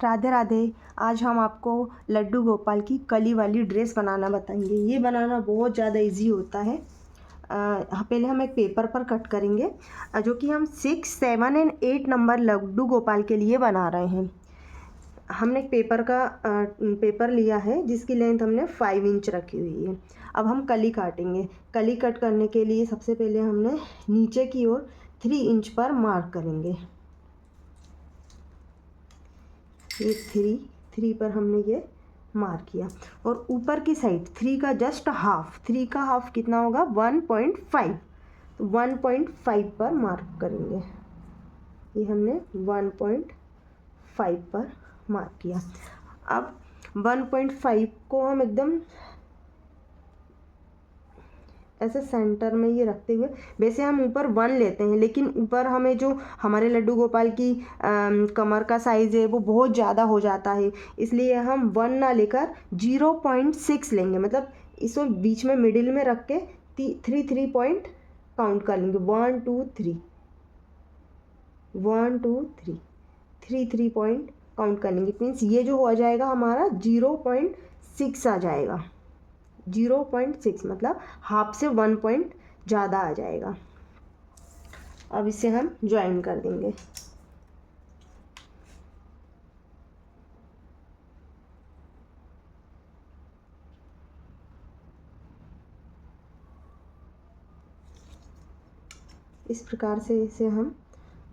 राधे राधे। आज हम आपको लड्डू गोपाल की कली वाली ड्रेस बनाना बताएंगे। ये बनाना बहुत ज़्यादा इजी होता है। पहले हम एक पेपर पर कट करेंगे, जो कि हम 6, 7 और 8 नंबर लड्डू गोपाल के लिए बना रहे हैं। हमने एक पेपर लिया है जिसकी लेंथ हमने 5 इंच रखी हुई है। अब हम कली काटेंगे। कली कट करने के लिए सबसे पहले हमने नीचे की ओर 3 इंच पर मार्क करेंगे। ये 3 पर हमने ये मार्क किया और ऊपर की साइड 3 का जस्ट हाफ, 3 का हाफ कितना होगा 1.5, तो 1.5 पर मार्क करेंगे। ये हमने 1.5 पर मार्क किया। अब 1.5 को हम एकदम ऐसे सेंटर में ये रखते हुए, वैसे हम ऊपर 1 लेते हैं, लेकिन ऊपर हमें जो हमारे लड्डू गोपाल की कमर का साइज़ है वो बहुत ज़्यादा हो जाता है, इसलिए हम 1 ना लेकर 0.6 लेंगे। मतलब इसको बीच में मिडिल में रख के 3 पॉइंट काउंट कर लेंगे। 1 2 3, 1 2 3, 3 पॉइंट काउंट कर लेंगे। मीन्स ये जो हो जाएगा हमारा 0.6 आ जाएगा। 0.6 मतलब हाफ से 1 पॉइंट ज़्यादा आ जाएगा। अब इसे हम ज्वाइन कर देंगे। इस प्रकार से इसे हम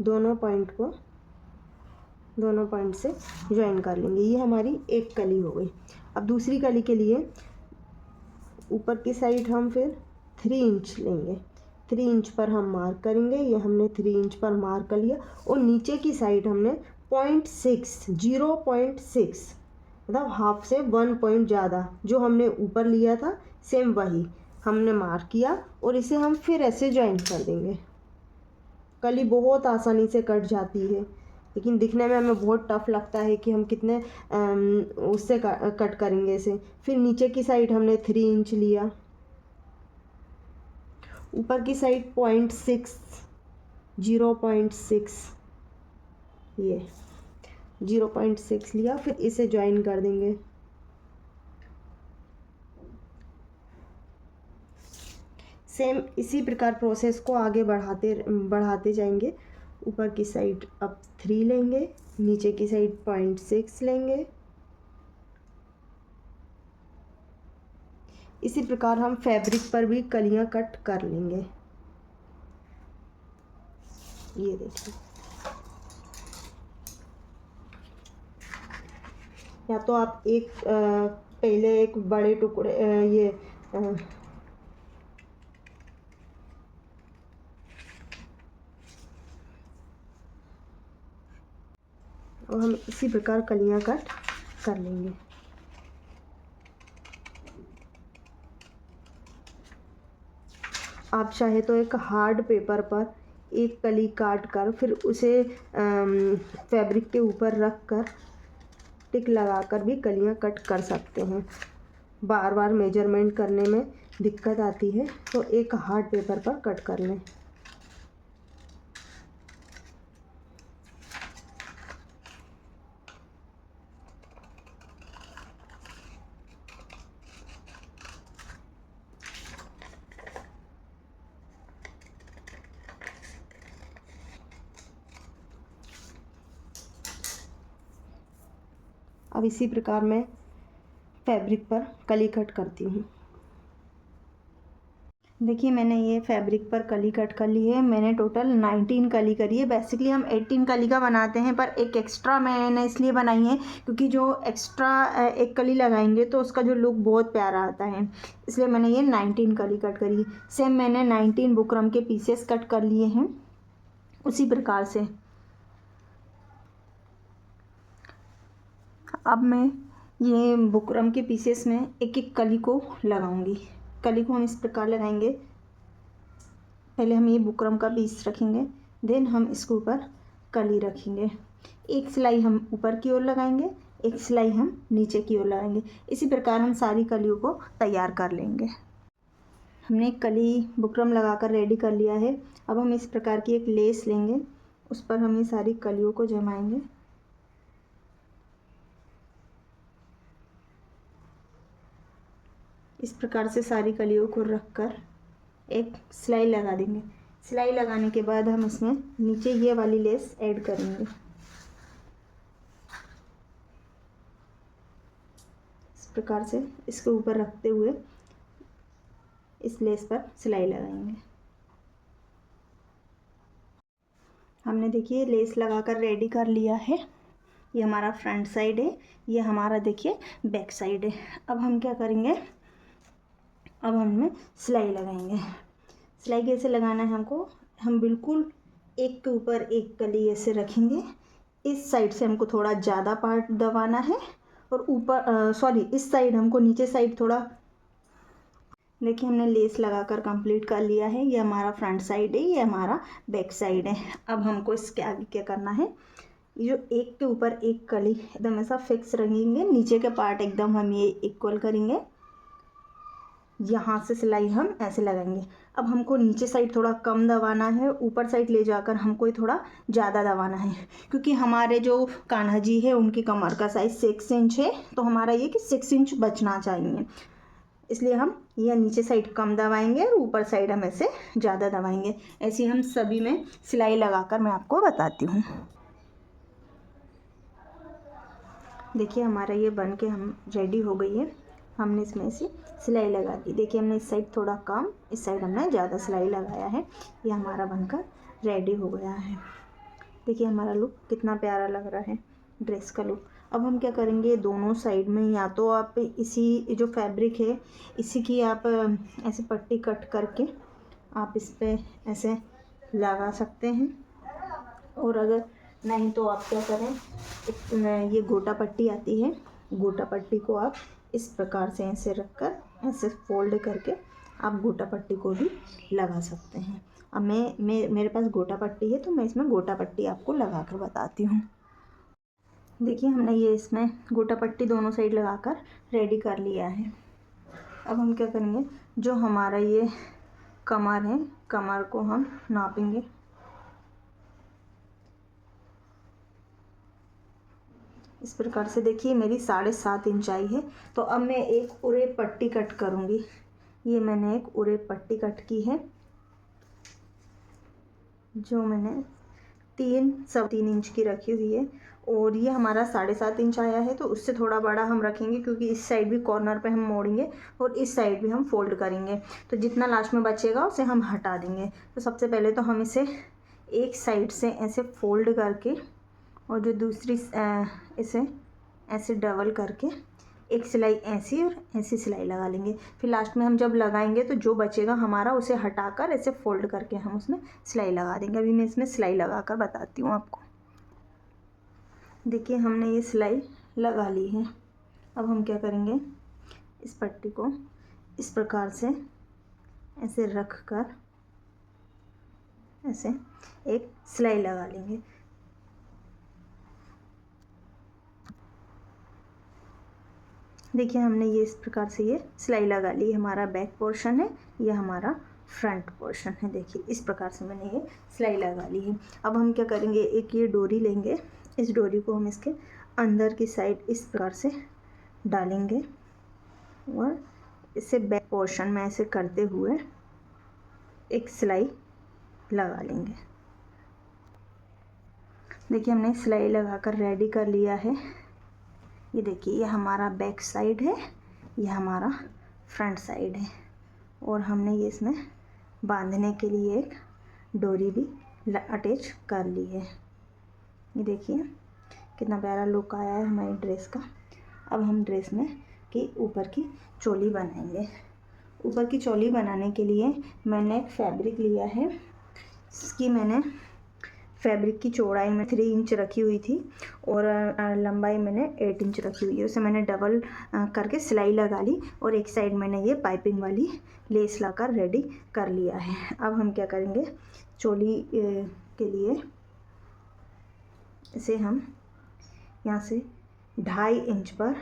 दोनों पॉइंट से ज्वाइन कर लेंगे। ये हमारी एक कली हो गई। अब दूसरी कली के लिए ऊपर की साइड हम फिर 3 इंच लेंगे। 3 इंच पर हम मार्क करेंगे। ये हमने 3 इंच पर मार्क कर लिया और नीचे की साइड हमने 0.6 मतलब हाफ से 1 पॉइंट ज़्यादा जो हमने ऊपर लिया था, सेम वही हमने मार्क किया और इसे हम फिर ऐसे ज्वाइन कर देंगे। कली बहुत आसानी से कट जाती है, लेकिन दिखने में हमें बहुत टफ लगता है कि हम कितने उससे कट करेंगे इसे। फिर नीचे की साइड हमने 3 इंच लिया, ऊपर की साइड 0.6, ये 0.6 लिया, फिर इसे ज्वाइन कर देंगे। सेम इसी प्रकार प्रोसेस को आगे बढ़ाते जाएंगे। ऊपर की साइड अब 3 लेंगे, नीचे की साइड 0.6 लेंगे। इसी प्रकार हम फैब्रिक पर भी कलियां कट कर लेंगे। ये देखिए, या तो आप पहले एक बड़े टुकड़े और हम इसी प्रकार कलियां कट कर लेंगे। आप चाहे तो एक हार्ड पेपर पर एक कली काट कर फिर उसे फैब्रिक के ऊपर रख कर टिक लगाकर भी कलियां कट कर सकते हैं। बार बार मेजरमेंट करने में दिक्कत आती है तो एक हार्ड पेपर पर कट कर लें। अब इसी प्रकार मैं फैब्रिक पर कली कट करती हूँ। देखिए, मैंने ये फैब्रिक पर कली कट कर ली है। मैंने टोटल 19 कली करी है। बेसिकली हम 18 कली का बनाते हैं, पर एक एक्स्ट्रा मैंने इसलिए बनाई है क्योंकि जो एक्स्ट्रा एक कली लगाएंगे तो उसका जो लुक बहुत प्यारा आता है, इसलिए मैंने ये 19 कली कट करी। सेम मैंने 19 बुकरम के पीसेस कट कर लिए हैं उसी प्रकार से। अब मैं ये बुकरम के पीसेस में एक एक कली को लगाऊंगी। कली को हम इस प्रकार लगाएंगे। पहले हम ये बुकरम का पीस रखेंगे, देन हम इसके ऊपर कली रखेंगे। एक सिलाई हम ऊपर की ओर लगाएंगे, एक सिलाई हम नीचे की ओर लगाएंगे। इसी प्रकार हम सारी कलियों को तैयार कर लेंगे। हमने कली बुकरम लगाकर रेडी कर लिया है। अब हम इस प्रकार की एक लेस लेंगे, उस पर हम ये सारी कलियों को जमाएंगे। इस प्रकार से सारी कलियों को रख कर एक सिलाई लगा देंगे। सिलाई लगाने के बाद हम इसमें नीचे ये वाली लेस ऐड करेंगे। इस प्रकार से इसके ऊपर रखते हुए इस लेस पर सिलाई लगाएंगे। हमने देखिए लेस लगाकर रेडी कर लिया है। ये हमारा फ्रंट साइड है, ये हमारा देखिए बैक साइड है। अब हम क्या करेंगे, अब हम सिलाई लगाएंगे। सिलाई कैसे लगाना है हमको, हम बिल्कुल एक के ऊपर एक कली ऐसे रखेंगे। इस साइड से हमको थोड़ा ज़्यादा पार्ट दबाना है और ऊपर इस साइड हमको नीचे साइड थोड़ा। देखिए हमने लेस लगाकर कंप्लीट कर लिया है। ये हमारा फ्रंट साइड है, ये हमारा बैक साइड है। अब हमको इसके आगे क्या करना है, ये जो एक के ऊपर एक कली एकदम ऐसा फिक्स रखेंगे, नीचे के पार्ट एकदम हम ये इक्वल करेंगे। यहाँ से सिलाई हम ऐसे लगाएंगे। अब हमको नीचे साइड थोड़ा कम दबाना है, ऊपर साइड ले जाकर हमको थोड़ा ज़्यादा दबाना है, क्योंकि हमारे जो कान्हा जी है उनकी कमर का साइज 6 इंच है, तो हमारा ये कि 6 इंच बचना चाहिए। इसलिए हम ये नीचे साइड कम दबाएंगे और ऊपर साइड हम ऐसे ज़्यादा दबाएंगे। ऐसे हम सभी में सिलाई लगाकर मैं आपको बताती हूँ। देखिए हमारा ये बन के हम रेडी हो गई है। हमने इसमें से सिलाई लगा दी। देखिए हमने इस साइड थोड़ा कम, इस साइड हमने ज़्यादा सिलाई लगाया है। ये हमारा बनकर रेडी हो गया है। देखिए हमारा लुक कितना प्यारा लग रहा है, ड्रेस का लुक। अब हम क्या करेंगे, दोनों साइड में या तो आप इसी जो फैब्रिक है इसी की आप ऐसे पट्टी कट करके आप इस पर ऐसे लगा सकते हैं, और अगर नहीं तो आप क्या करें, ये गोटा पट्टी आती है, गोटा पट्टी को आप इस प्रकार से ऐसे रखकर ऐसे फोल्ड करके आप गोटा पट्टी को भी लगा सकते हैं। अब मेरे पास गोटा पट्टी है तो मैं इसमें गोटा पट्टी आपको लगा कर बताती हूँ। देखिए हमने ये इसमें गोटा पट्टी दोनों साइड लगाकर रेडी कर लिया है। अब हम क्या करेंगे, जो हमारा ये कमर है, कमर को हम नापेंगे। इस प्रकार से देखिए मेरी 7.5 इंच आई है। तो अब मैं एक उरे पट्टी कट करूँगी। ये मैंने एक उरे पट्टी कट की है, जो मैंने 3.25 इंच की रखी हुई है, और ये हमारा 7.5 इंच आया है। तो उससे थोड़ा बड़ा हम रखेंगे, क्योंकि इस साइड भी कॉर्नर पे हम मोड़ेंगे और इस साइड भी हम फोल्ड करेंगे। तो जितना लास्ट में बचेगा उसे हम हटा देंगे। तो सबसे पहले तो हम इसे एक साइड से ऐसे फोल्ड करके, और जो दूसरी इसे ऐसे डबल करके एक सिलाई ऐसी और ऐसी सिलाई लगा लेंगे। फिर लास्ट में हम जब लगाएंगे तो जो बचेगा हमारा उसे हटाकर ऐसे फोल्ड करके हम उसमें सिलाई लगा देंगे। अभी मैं इसमें सिलाई लगा कर बताती हूँ आपको। देखिए हमने ये सिलाई लगा ली है। अब हम क्या करेंगे, इस पट्टी को इस प्रकार से ऐसे रख कर ऐसे एक सिलाई लगा लेंगे। देखिए हमने ये इस प्रकार से ये सिलाई लगा ली। हमारा बैक पोर्शन है, ये हमारा फ्रंट पोर्शन है। देखिए इस प्रकार से मैंने ये सिलाई लगा ली है। अब हम क्या करेंगे, एक ये डोरी लेंगे, इस डोरी को हम इसके अंदर की साइड इस प्रकार से डालेंगे और इसे बैक पोर्शन में ऐसे करते हुए एक सिलाई लगा लेंगे। देखिए हमने सिलाई लगाकर रेडी कर लिया है। ये देखिए ये हमारा बैक साइड है, ये हमारा फ्रंट साइड है, और हमने ये इसमें बांधने के लिए एक डोरी भी अटैच कर ली है। ये देखिए कितना प्यारा लुक आया है हमारी ड्रेस का। अब हम ड्रेस में की ऊपर की चोली बनाएंगे। ऊपर की चोली बनाने के लिए मैंने एक फैब्रिक लिया है। इसकी मैंने फैब्रिक की चौड़ाई में 3 इंच रखी हुई थी और लंबाई मैंने 8 इंच रखी हुई है। उसे मैंने डबल करके सिलाई लगा ली और एक साइड मैंने ये पाइपिंग वाली लेस लाकर रेडी कर लिया है। अब हम क्या करेंगे, चोली के लिए इसे हम यहाँ से 2.5 इंच पर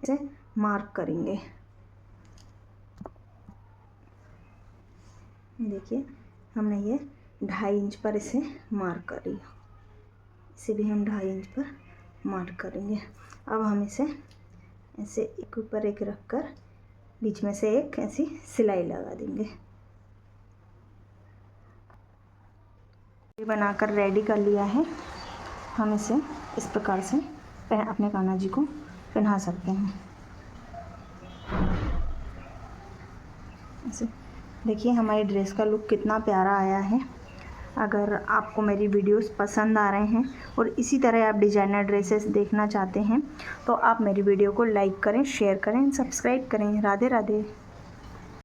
इसे मार्क करेंगे। देखिए हमने ये 2.5 इंच पर इसे मार्क कर लिया। इसे भी हम 2.5 इंच पर मार्क करेंगे। अब हम इसे ऐसे एक ऊपर एक रख कर बीच में से एक ऐसी सिलाई लगा देंगे। ये बनाकर रेडी कर लिया है। हम इसे इस प्रकार से अपने कान्हा जी को पहना सकते हैं। ऐसे देखिए हमारी ड्रेस का लुक कितना प्यारा आया है। अगर आपको मेरी वीडियोस पसंद आ रहे हैं और इसी तरह आप डिज़ाइनर ड्रेसेस देखना चाहते हैं तो आप मेरी वीडियो को लाइक करें, शेयर करें, सब्सक्राइब करें। राधे राधे।